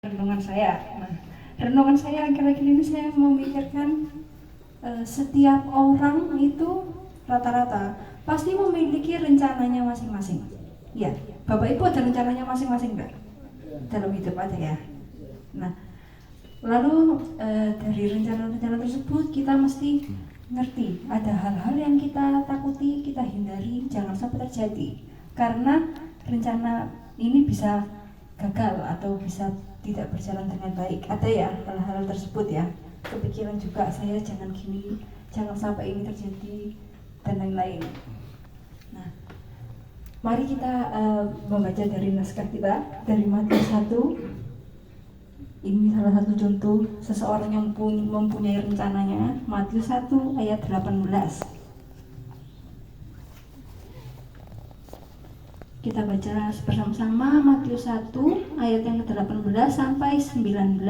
renungan saya. Nah, renungan saya akhir-akhir ini saya memikirkan setiap orang itu rata-rata pasti memiliki rencananya masing-masing. Ya, Bapak Ibu ada rencananya masing-masing enggak? Dalam hidup ada ya. Nah, lalu dari rencana-rencana tersebut kita mesti ngerti ada hal-hal yang kita takuti, kita hindari, jangan sampai terjadi. Karena rencana ini bisa gagal atau bisa tidak berjalan dengan baik. Ada ya hal-hal tersebut ya. Kepikiran juga saya jangan gini, jangan sampai ini terjadi dan lain-lain. Nah, mari kita membaca dari naskah kita dari Matius 1. Ini salah satu contoh seseorang yang mempunyai rencananya. Matius 1 ayat 18. Kita baca bersama-sama Matius 1 ayat yang ke-18 sampai 19.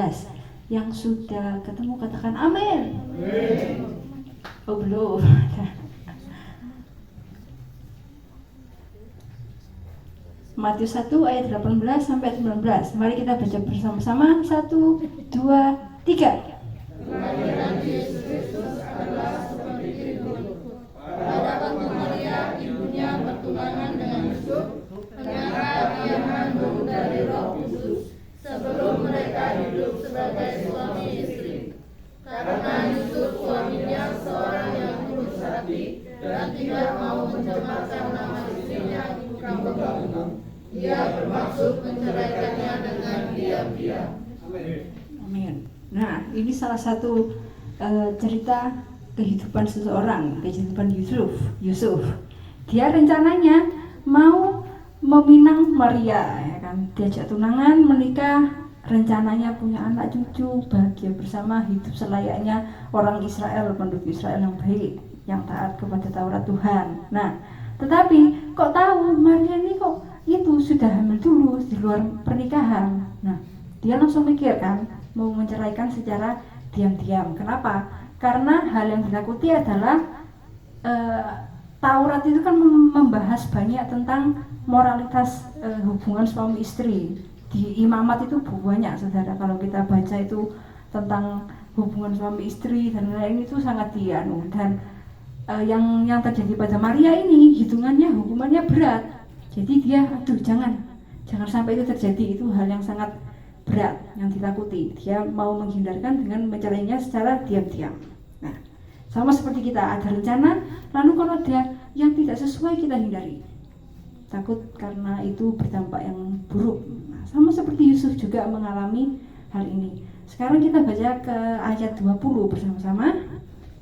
Yang sudah ketemu katakan amin. Oh belum. Matius 1 ayat 18 sampai 19. Mari kita baca bersama-sama. 1, 2, 3. Kelahiran Yesus Kristus adalah seperti itu. Pada waktu Maria ibunya bertunangan dengan Yusuf, ternyata dia mengandung dari Roh Kudus sebelum mereka hidup sebagai suami istri. Karena Yusuf suaminya seorang yang tulus hati dan tidak mau mencemarkan nama istrinya bukan-bukan, dia bermaksud menceraikannya dengan diam-diam. Amin. Nah, ini salah satu cerita kehidupan seseorang, kehidupan Yusuf. Dia rencananya mau meminang Maria, ya kan? Diajak tunangan, menikah, rencananya punya anak cucu, bahagia bersama, hidup selayaknya orang Israel, penduduk Israel yang baik, yang taat kepada Taurat Tuhan. Nah, tetapi kok tahu Maria ini kok itu sudah hamil dulu di luar pernikahan. Nah, dia langsung mikir kan, mau menceraikan secara diam-diam. Kenapa? Karena hal yang ditakuti adalah Taurat itu kan membahas banyak tentang moralitas hubungan suami istri. Di Imamat itu banyak, saudara. Kalau kita baca itu tentang hubungan suami istri dan lain itu sangat dianu. Dan yang terjadi pada Maria ini hukumannya berat. Jadi dia, jangan sampai itu terjadi. Itu hal yang sangat berat yang ditakuti. Dia mau menghindarkan dengan mencerainya secara diam-diam. Nah, sama seperti kita ada rencana, lalu kalau ada yang tidak sesuai kita hindari. Takut karena itu berdampak yang buruk. Nah, sama seperti Yusuf juga mengalami hal ini. Sekarang kita baca ke ayat 20 bersama-sama.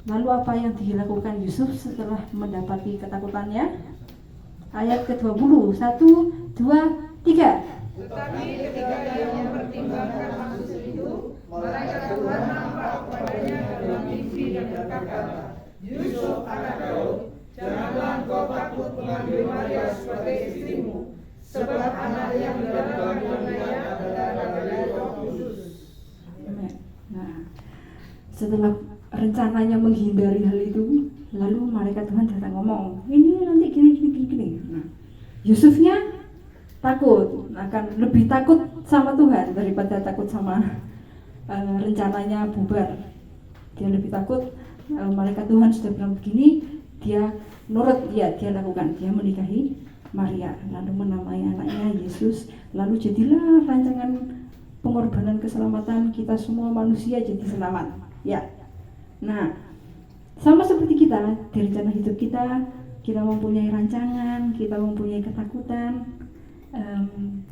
Lalu apa yang dilakukan Yusuf setelah mendapati ketakutannya? Ayat ke-20, 1, 2, 3. Tetapi ketika dia mempertimbangkan maksud itu, malaikat Tuhan nampak kepadanya dalam mimpi dan berkata, Yusuf anak Daud, janganlah engkau takut mengambil Maria sebagai istrimu, sebab anak yang di dalam kandungannya adalah dari Roh Kudus. Nah, setelah rencananya menghindari hal itu, lalu malaikat Tuhan datang ngomong, ini nanti gini. Nah, Yusufnya takut, akan lebih takut sama Tuhan daripada takut sama rencananya bubar. Dia lebih takut, malaikat Tuhan sudah bilang begini, dia nurut, ya dia lakukan, dia menikahi Maria, lalu menamai anaknya Yesus. Lalu jadilah rancangan pengorbanan keselamatan kita semua manusia jadi selamat. Ya, nah sama seperti kita di rencana hidup kita mempunyai rancangan, kita mempunyai ketakutan,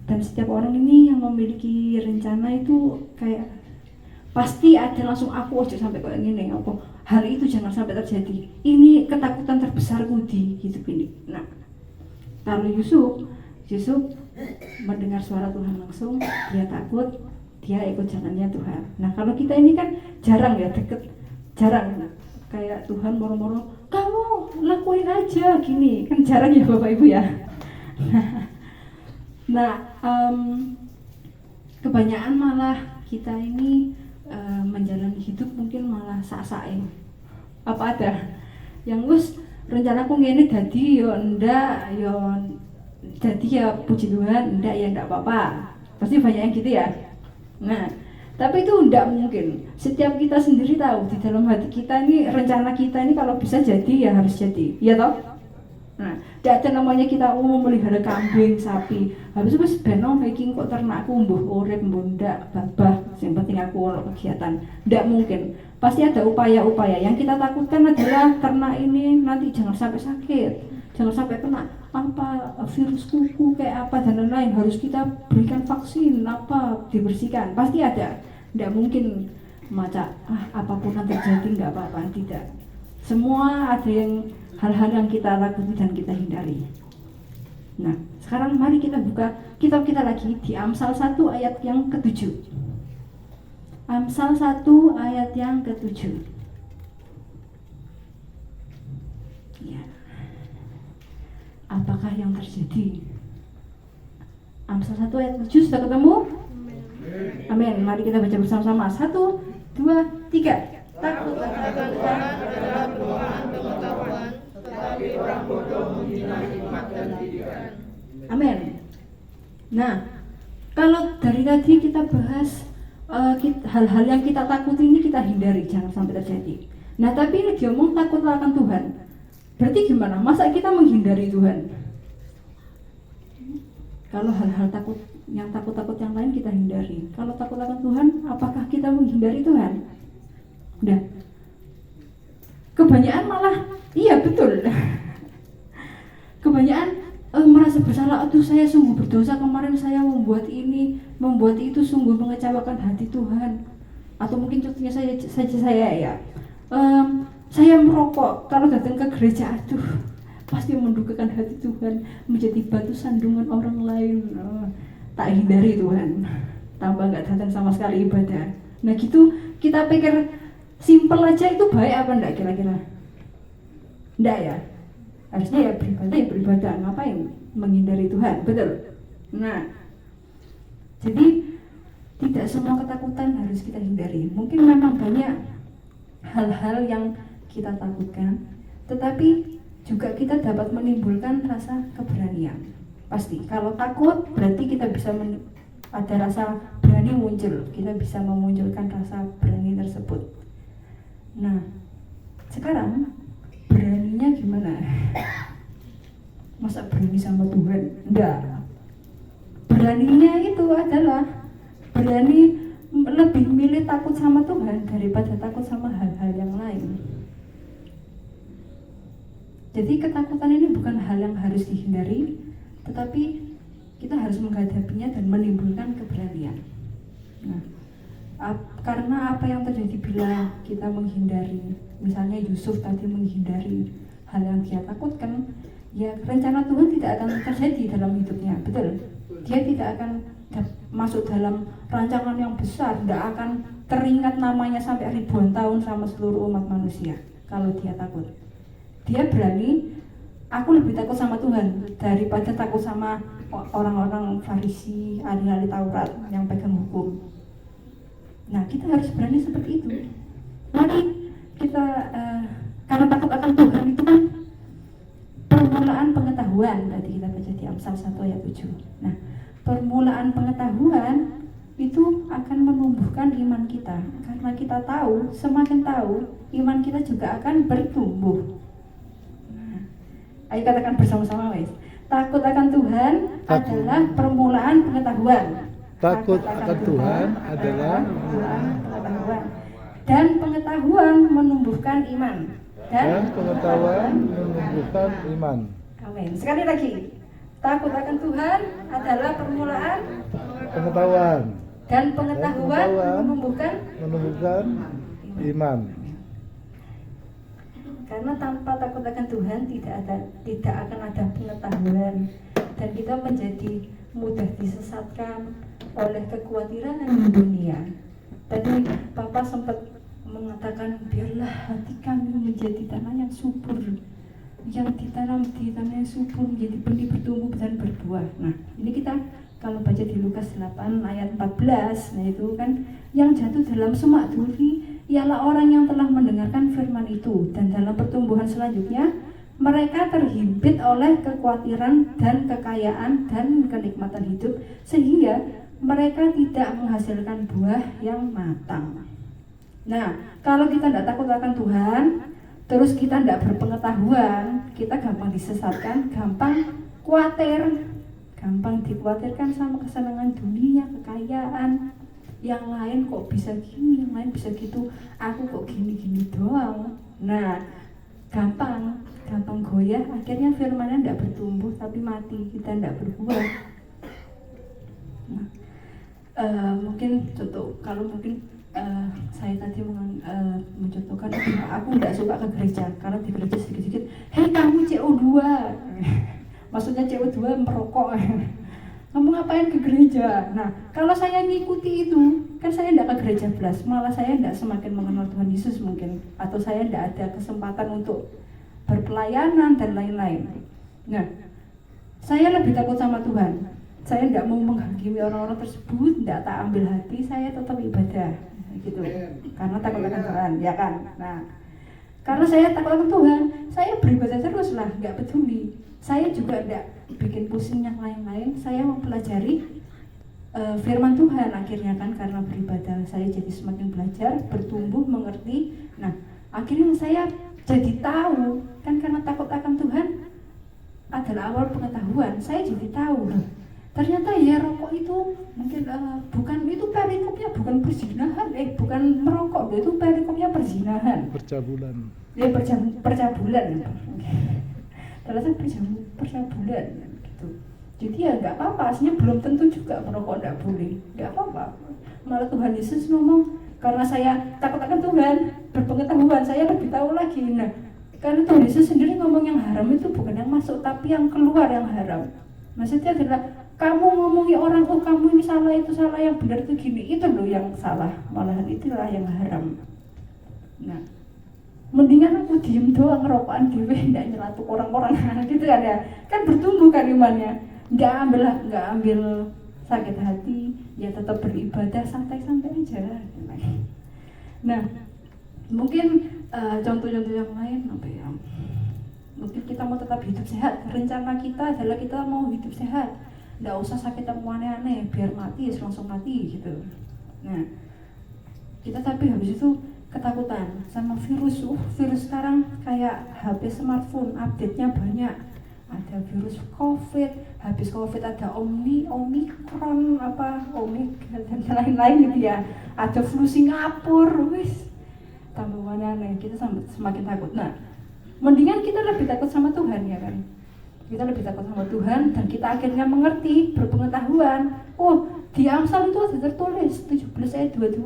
dan setiap orang ini yang memiliki rencana itu kayak pasti ada langsung aku aja sampai kayak gini, apa hal itu jangan sampai terjadi. Ini ketakutan terbesarku di hidup ini. Nah, kalau Yusuf mendengar suara Tuhan langsung, dia takut, dia ikut jalannya Tuhan. Nah, kalau kita ini kan jarang ya jarang kayak Tuhan moro-moro, kamu lakuin aja gini, kan jarang ya Bapak Ibu ya. Nah, kebanyakan malah kita ini menjalani hidup mungkin malah sak-saking. Apa ada yang rencanaku ngene dadi yo ndak yo jadi ya puji Tuhan, enggak ya enggak apa-apa. Pasti banyak yang gitu ya. Nah, tapi itu tidak mungkin. Setiap kita sendiri tahu di dalam hati kita ini, rencana kita ini kalau bisa jadi ya harus jadi, ya toh? Nah, tidak ada namanya kita memelihara kambing, sapi. Habis itu beno making kok ternakku mbuh urip mbuh ndak babah, yang penting aku kegiatan. Tidak mungkin. Pasti ada upaya-upaya. Yang kita takutkan adalah ternak ini nanti jangan sampai sakit, jangan sampai kena apa virus kuku kayak apa dan lain-lain, harus kita berikan vaksin apa, dibersihkan. Pasti ada. Tidak mungkin macam apapun yang terjadi nggak apa-apa, tidak. Semua ada yang hal-hal yang kita takuti dan kita hindari. Nah, sekarang mari kita buka kitab kita lagi di Amsal 1 ayat yang ke-7. Amsal 1 ayat yang ke-7. Ya. Apakah yang terjadi? Amsal 1 ayat 7 sudah ketemu? Amin. Mari kita baca bersama-sama. 1, 2, 3. Takutlah akan Tuhan adalah perumahan pengetahuan, tetapi orang bodoh menghina hikmat dan didikan. Amin. Nah, kalau dari tadi kita bahas hal-hal yang kita takuti ini kita hindari, jangan sampai terjadi. Nah, tapi ini diomong takutlah akan Tuhan. Berarti gimana? Masa kita menghindari Tuhan? Kalau hal-hal takut-takut yang lain kita hindari. Kalau takut akan Tuhan, apakah kita menghindari Tuhan? Udah. Kebanyakan malah, iya betul. Kebanyakan merasa bersalah. Aduh, saya sungguh berdosa kemarin, saya membuat ini, membuat itu, sungguh mengecewakan hati Tuhan. Atau mungkin contohnya saya ya. Saya merokok, kalau datang ke gereja, aduh, pasti mendukakan hati Tuhan, menjadi batu sandungan orang lain. Tak hindari Tuhan, tambah nggak datang sama sekali ibadah. Nah gitu, kita pikir simpel aja itu baik apa enggak kira-kira? Enggak ya? Harusnya ya beribadah, ngapain menghindari Tuhan, betul? Nah, jadi tidak semua ketakutan harus kita hindari. Mungkin memang banyak hal-hal yang kita takutkan, tetapi juga kita dapat menimbulkan rasa keberanian. Pasti, kalau takut berarti kita bisa ada rasa berani muncul, kita bisa memunculkan rasa berani tersebut. Nah, sekarang beraninya gimana? Masa berani sama Tuhan? Enggak. Beraninya itu adalah berani lebih milih takut sama Tuhan daripada takut sama hal-hal yang lain. Jadi ketakutan ini bukan hal yang harus dihindari, tetapi kita harus menghadapinya dan menimbulkan keberanian. Nah, karena apa yang terjadi bila kita menghindari, misalnya Yusuf tadi menghindari hal yang dia takutkan, ya rencana Tuhan tidak akan terjadi dalam hidupnya, betul? Dia tidak akan masuk dalam rancangan yang besar, tidak akan teringat namanya sampai ribuan tahun sama seluruh umat manusia kalau dia takut. Dia berani, aku lebih takut sama Tuhan daripada takut sama orang-orang Farisi, ahli-ahli Taurat yang pegang hukum. Nah, kita harus berani seperti itu. Mari kita, karena takut akan Tuhan itu kan permulaan pengetahuan. Tadi kita baca di Amsal 1 ayat 7. Nah, permulaan pengetahuan itu akan menumbuhkan iman kita. Karena kita tahu, semakin tahu, iman kita juga akan bertumbuh. Ayo katakan bersama-sama, wes. Takut akan Tuhan adalah permulaan pengetahuan. Takut akan Tuhan adalah permulaan pengetahuan. Dan pengetahuan menumbuhkan iman. dan pengetahuan menumbuhkan iman. Amin. Sekali lagi. Takut akan Tuhan adalah permulaan Pengetahuan dan pengetahuan menumbuhkan iman. Karena tanpa takut akan Tuhan tidak akan ada pengetahuan, dan kita menjadi mudah disesatkan oleh kekhawatiran di dunia. Tadi Papa sempat mengatakan biarlah hati kami menjadi tanah yang subur, yang ditanam di tanah yang subur menjadi benih bertumbuh dan berbuah. Nah, ini kita kalau baca di Lukas 8 ayat 14, nah itu kan yang jatuh dalam semak duri ialah orang yang telah mendengarkan firman itu, dan dalam pertumbuhan selanjutnya mereka terhimpit oleh kekhawatiran dan kekayaan dan kenikmatan hidup, sehingga mereka tidak menghasilkan buah yang matang. Nah, kalau kita tidak takut akan Tuhan, terus kita tidak berpengetahuan, kita gampang disesatkan, gampang khawatir, gampang dikhawatirkan sama kesenangan dunia, kekayaan. Yang lain kok bisa gini, yang lain bisa gitu, aku kok gini-gini doang. Nah, gampang goyah, akhirnya firman-nya tidak bertumbuh tapi mati, kita tidak berbuah. Nah, mungkin contoh, kalau mungkin saya tadi mencontohkan, aku tidak suka ke gereja karena di gereja sedikit-sedikit, hei kamu CO2, maksudnya CO2 merokok, kamu ngapain ke gereja? Nah, kalau saya ngikuti itu, kan saya tidak ke gereja belas, malah saya tidak semakin mengenal Tuhan Yesus mungkin, atau saya tidak ada kesempatan untuk berpelayanan dan lain-lain. Nah, saya lebih takut sama Tuhan. Saya tidak mau menghakimi orang-orang tersebut, tidak tak ambil hati, saya tetap ibadah, gitu. Karena takut akan Tuhan, ya kan? Nah, karena saya takut akan Tuhan, saya beribadah terus lah, nggak peduli. Saya juga tidak bikin pusing yang lain-lain. Saya mempelajari firman Tuhan akhirnya kan, karena beribadah saya jadi semakin belajar, bertumbuh, mengerti. Nah, akhirnya saya jadi tahu kan, karena takut akan Tuhan adalah awal pengetahuan. Saya jadi tahu loh, ternyata ya rokok itu mungkin bukan, itu perikopnya bukan perzinahan, bukan merokok, itu perikopnya perzinahan, Percabulan. ya percabulan ternyata percabulan gitu. Jadi ya nggak apa-apa, aslinya belum tentu juga merokok nggak boleh, nggak apa-apa. Malah Tuhan Yesus ngomong, karena saya takut akan Tuhan, berpengetahuan, saya lebih tahu lagi. Nah, karena Tuhan Yesus sendiri ngomong yang haram itu bukan yang masuk, tapi yang keluar yang haram. Maksudnya adalah kamu ngomongi orang, oh kamu ini salah, itu salah, yang benar itu gini, itu loh yang salah, malahan itulah yang haram. Nah, mendingan aku diem doang, ngerokokan dewe, nggak nyelatuk orang-orang gitu kan ya, kan bertumbuh kan imannya, nggak ambil sakit hati, ya tetap beribadah santai-santai aja. Nah, mungkin contoh-contoh yang lain apa ya? Mungkin kita mau tetap hidup sehat, rencana kita adalah kita mau hidup sehat, nggak usah sakit yang aneh-aneh, biar mati langsung mati gitu. Nah, kita tapi habis itu ketakutan sama virus. Virus sekarang kayak HP smartphone, update-nya banyak. Ada virus COVID, habis COVID ada Omikron, dan lain-lain gitu ya. Ada flu Singapura, wis tambah aneh, kita semakin takut. Nah, mendingan kita lebih takut sama Tuhan ya kan. Kita lebih takut sama Tuhan dan kita akhirnya mengerti, berpengetahuan. Oh, di Amsal itu ada tertulis 17 ayat 22.